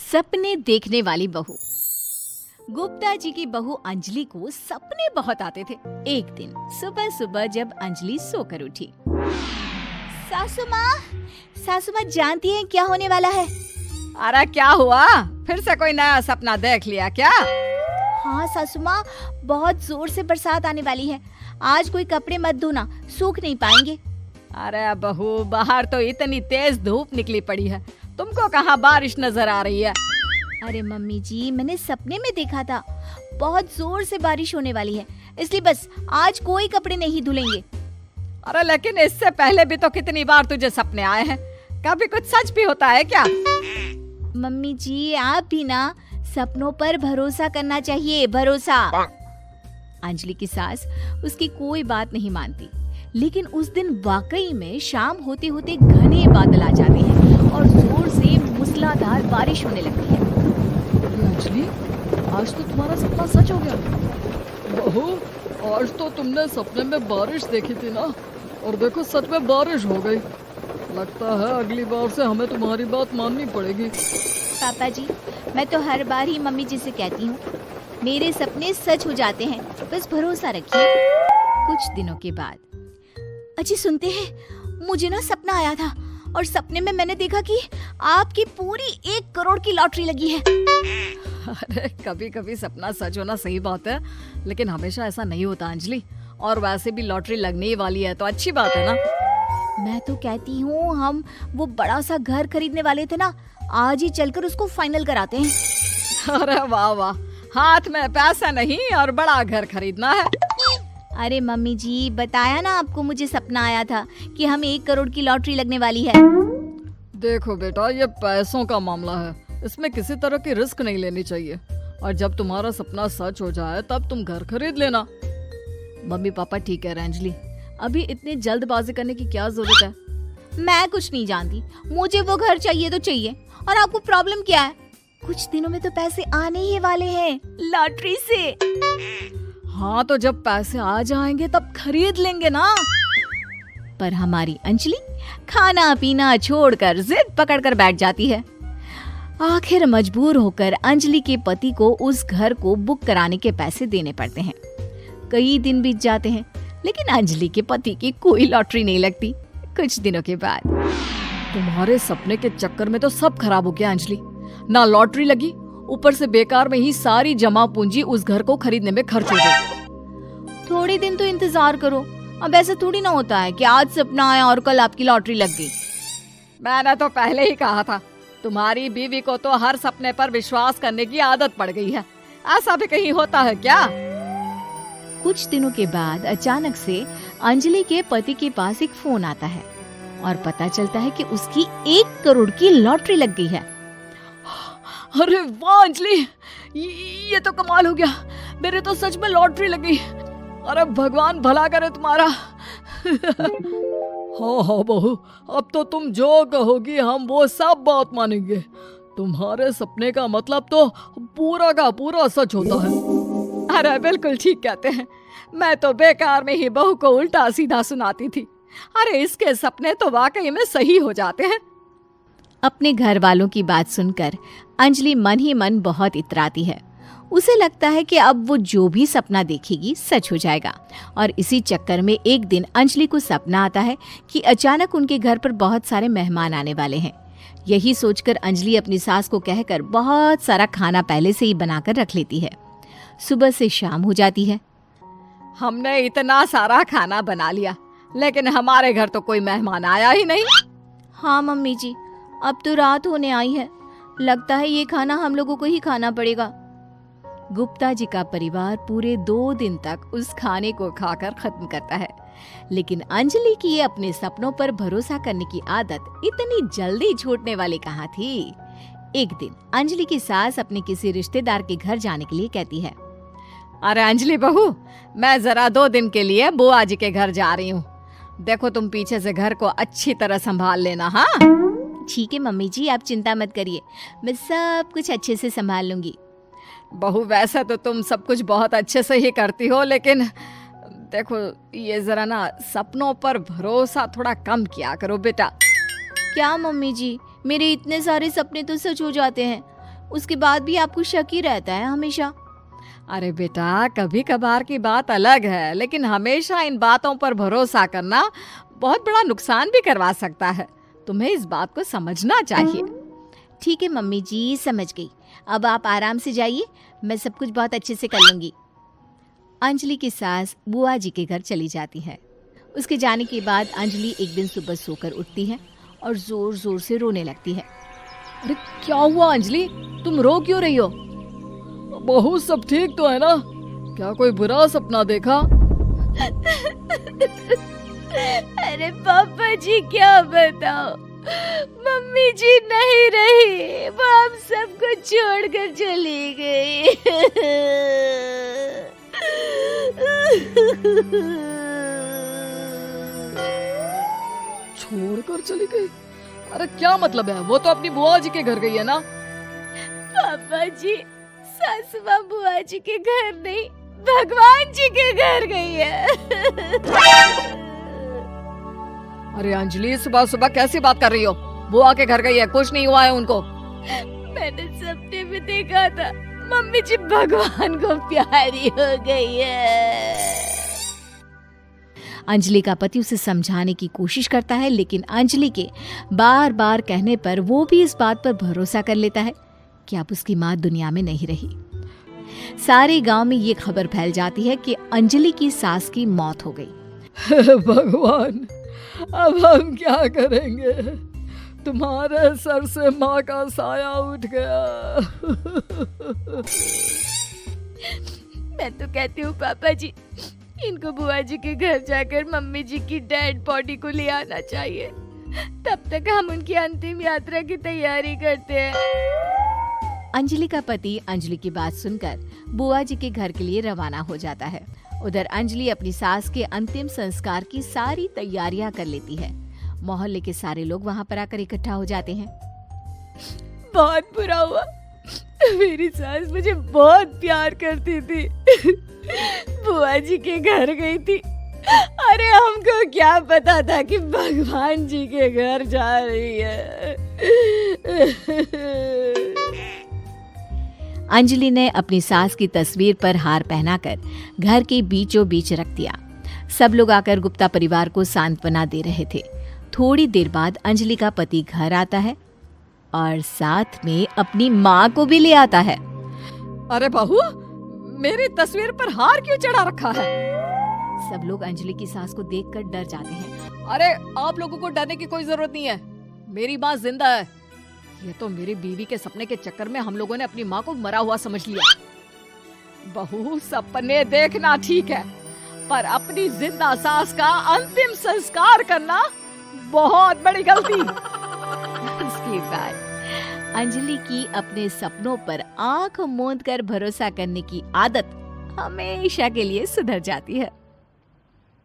सपने देखने वाली बहू। गुप्ता जी की बहू अंजलि को सपने बहुत आते थे। एक दिन सुबह सुबह जब अंजलि सोकर उठी, सासू माँ जानती हैं क्या होने वाला है? अरे क्या हुआ, फिर से कोई नया सपना देख लिया क्या? हाँ सासू माँ, बहुत जोर से बरसात आने वाली है। आज कोई कपड़े मत धोना, सूख नहीं पाएंगे। अरे बहू, बाहर तो इतनी तेज धूप निकली पड़ी है, तुमको कहाँ बारिश नजर आ रही है? अरे मम्मी जी, मैंने सपने में देखा था बहुत जोर से बारिश होने वाली है, इसलिए बस आज कोई कपड़े नहीं धुलेंगे। अरे लेकिन इससे पहले भी तो कितनी बार तुझे सपने आए हैं, कभी कुछ सच भी होता है क्या? मम्मी जी, आप भी ना सपनों पर भरोसा करना चाहिए, भरोसा। अंजलि की सास उसकी कोई बात नहीं मानती, लेकिन उस दिन वाकई में शाम होते होते घने बादल आ जाते हैं और जोर से मूसलाधार बारिश होने लगती है। अंजलि, आज तो तुम्हारा सपना सच हो गया। बहू, आज तो तुमने सपने में बारिश देखी थी ना, और देखो सच में बारिश हो गई। लगता है अगली बार से हमें तुम्हारी बात माननी पड़ेगी। पापा जी, मैं तो हर बार ही मम्मी जी से कहती हूँ, मेरे सपने सच हो जाते हैं, बस भरोसा रखिए। कुछ दिनों के बाद, अजी सुनते हैं, मुझे ना सपना आया था और सपने में मैंने देखा कि आपकी पूरी 1 करोड़ की लॉटरी लगी है। अरे कभी कभी सपना सच होना सही बात है, लेकिन हमेशा ऐसा नहीं होता अंजलि। और वैसे भी लॉटरी लगने ही वाली है तो अच्छी बात है ना। मैं तो कहती हूँ, हम वो बड़ा सा घर खरीदने वाले थे ना, आज ही चलकर उसको फाइनल कराते हैं। अरे वाह वाह, हाथ में पैसा नहीं और बड़ा घर खरीदना है। अरे मम्मी जी, बताया ना आपको, मुझे सपना आया था कि हम 1 करोड़ की लॉटरी लगने वाली है। देखो बेटा, ये पैसों का मामला है, इसमें किसी तरह की रिस्क नहीं लेनी चाहिए। और जब तुम्हारा सपना सच हो जाए तब तुम घर खरीद लेना। मम्मी पापा ठीक कह रहे हैं अंजलि, अभी इतनी जल्दबाजी करने की क्या जरूरत है? मैं कुछ नहीं जानती, मुझे वो घर चाहिए तो चाहिए। और आपको प्रॉब्लम क्या है? कुछ दिनों में तो पैसे आने ही वाले हैं लॉटरी से। हाँ, तो जब पैसे आ जाएंगे तब खरीद लेंगे ना। पर हमारी अंजलि खाना पीना छोड़कर जिद पकड़कर बैठ जाती है। आखिर मजबूर होकर अंजलि के पति को उस घर को बुक कराने के पैसे देने पड़ते हैं। कई दिन बीत जाते हैं, लेकिन अंजलि के पति की कोई लॉटरी नहीं लगती। कुछ दिनों के बाद, तुम्हारे सपने के चक्कर में तो सब खराब हो गया अंजलि। ना लॉटरी लगी, ऊपर से बेकार में ही सारी जमा पूंजी उस घर को खरीदने में खर्च हो गई। थोड़े दिन तो इंतजार करो, अब ऐसा थोड़ी ना होता है कि आज सपना आया और कल आपकी लॉटरी लग गई। मैंने तो पहले ही कहा था, तुम्हारी बीवी को तो हर सपने पर विश्वास करने की आदत पड़ गई है। ऐसा भी कहीं होता है क्या? कुछ दिनों के बाद अचानक से अंजलि के पति के पास एक फोन आता है और पता चलता है कि उसकी 1 करोड़ की लॉटरी लग गई है। अरे वाह अंजलि, ये तो कमाल हो गया, मेरे तो सच में लॉटरी लगी। अरे भगवान भला करे तुम्हारा। हाँ हाँ बहू, अब तो तुम जो कहोगी हम वो सब बात मानेंगे। तुम्हारे सपने का मतलब तो पूरा का पूरा सच होता है। अरे बिल्कुल ठीक कहते हैं, मैं तो बेकार में ही बहू को उल्टा सीधा सुनाती थी। अरे इसके सपने तो वाकई में सही हो जाते हैं। अपने घर वालों की बात सुनकर अंजलि मन ही मन बहुत इतराती है। उसे लगता है कि अब वो जो भी सपना देखेगी सच हो जाएगा। और इसी चक्कर में एक दिन अंजलि को सपना आता है कि अचानक उनके घर पर बहुत सारे मेहमान आने वाले हैं। यही सोचकर अंजलि अपनी सास को कहकर बहुत सारा खाना पहले से ही बनाकर रख लेती है। सुबह से शाम हो जाती है। हमने इतना सारा खाना बना लिया, लेकिन हमारे घर तो कोई मेहमान आया ही नहीं। हाँ मम्मी जी, अब तो रात होने आई है, लगता है ये खाना हम लोगों को ही खाना पड़ेगा। गुप्ता जी का परिवार पूरे 2 दिन तक उस खाने को खाकर खत्म करता है, लेकिन अंजलि की ये अपने सपनों पर भरोसा करने की आदत इतनी जल्दी छूटने वाली कहाँ थी। एक दिन अंजलि की सास अपने किसी रिश्तेदार के घर जाने के लिए कहती है, अरे अंजलि बहू, मैं जरा 2 दिन के लिए बुआ जी के घर जा रही हूँ। देखो तुम पीछे से घर को अच्छी तरह संभाल लेना। हाँ ठीक है मम्मी जी, आप चिंता मत करिए, मैं सब कुछ अच्छे से संभाल लूंगी। बहू, वैसे तो तुम सब कुछ बहुत अच्छे से ही करती हो, लेकिन देखो ये जरा ना सपनों पर भरोसा थोड़ा कम किया करो बेटा। क्या मम्मी जी, मेरे इतने सारे सपने तो सच हो जाते हैं, उसके बाद भी आपको शक ही रहता है हमेशा। अरे बेटा, कभी कभार की बात अलग है, लेकिन हमेशा इन बातों पर भरोसा करना बहुत बड़ा नुकसान भी करवा सकता है। तुम्हें इस बात को समझना चाहिए। ठीक है मम्मी जी, समझ गई। अब आप आराम से जाइए, मैं सब कुछ बहुत अच्छे से कर लूंगी। अंजलि की सास बुआ जी के घर चली जाती है। उसके जाने के बाद अंजलि एक दिन सुबह सोकर उठती है और जोर जोर से रोने लगती है। अरे क्या हुआ अंजलि, तुम रो क्यों रही हो? बहू सब ठीक तो है ना? क्या कोई बुरा सपना देखा? अरे पापा जी क्या बताओ, मम्मी जी नहीं रही, वो हम सबको छोड़कर चली गई। छोड़कर चली गई? अरे क्या मतलब है? वो तो अपनी बुआ जी के घर गई है ना? पापा जी, सासू माँ बुआ जी के घर नहीं, भगवान जी के घर गई है। अरे अंजलि, सुबह सुबह कैसी बात कर रही हो? बुआ के घर गई है, कुछ नहीं हुआ है उनको। मैंने सपने में देखा था, मम्मी जी भगवान को प्यारी हो गई है। अंजलि का पति उसे समझाने की कोशिश करता है, लेकिन अंजलि के बार बार कहने पर वो भी इस बात पर भरोसा कर लेता है कि अब उसकी माँ दुनिया में नहीं रही। सारे गांव में ये खबर फैल जाती है कि अंजलि की सास की मौत हो गई। भगवान, अब हम क्या करेंगे? तुम्हारे सर से माँ का साया उठ गया। मैं तो कहती हूँ पापा जी, इनको बुआ जी के घर जाकर मम्मी जी की डेड बॉडी को ले आना चाहिए, तब तक हम उनकी अंतिम यात्रा की तैयारी करते हैं। अंजलि का पति अंजलि की बात सुनकर बुआ जी के घर के लिए रवाना हो जाता है। उधर अंजलि अपनी सास के अंतिम संस्कार की सारी तैयारियां कर लेती है। मोहल्ले के सारे लोग वहां पर आकर इकट्ठा हो जाते हैं। बहुत बुरा हुआ, मेरी सास मुझे बहुत प्यार करती थी, बुआ जी के घर गई थी। अरे हमको क्या पता था कि भगवान जी के घर जा रही है। अंजलि ने अपनी सास की तस्वीर पर हार पहनाकर घर के बीचों बीच रख दिया। सब लोग आकर गुप्ता परिवार को सांत्वना दे रहे थे। थोड़ी देर बाद अंजलि का पति घर आता है और साथ में अपनी माँ को भी ले आता है। अरे बहू, मेरी तस्वीर पर हार क्यों चढ़ा रखा है? सब लोग अंजलि की सास को देखकर डर जाते हैं। अरे आप लोगों को डरने की कोई जरूरत नहीं है, मेरी माँ जिंदा है। ये तो मेरी बीवी के सपने के चक्कर में हम लोगों ने अपनी माँ को मरा हुआ समझ लिया। बहू, सपने देखना ठीक है, पर अपनी जिंदा सास का अंतिम संस्कार करना बहुत बड़ी गलती। उसके बाद अंजलि की अपने सपनों पर आंख मूंद कर भरोसा करने की आदत हमेशा के लिए सुधर जाती है।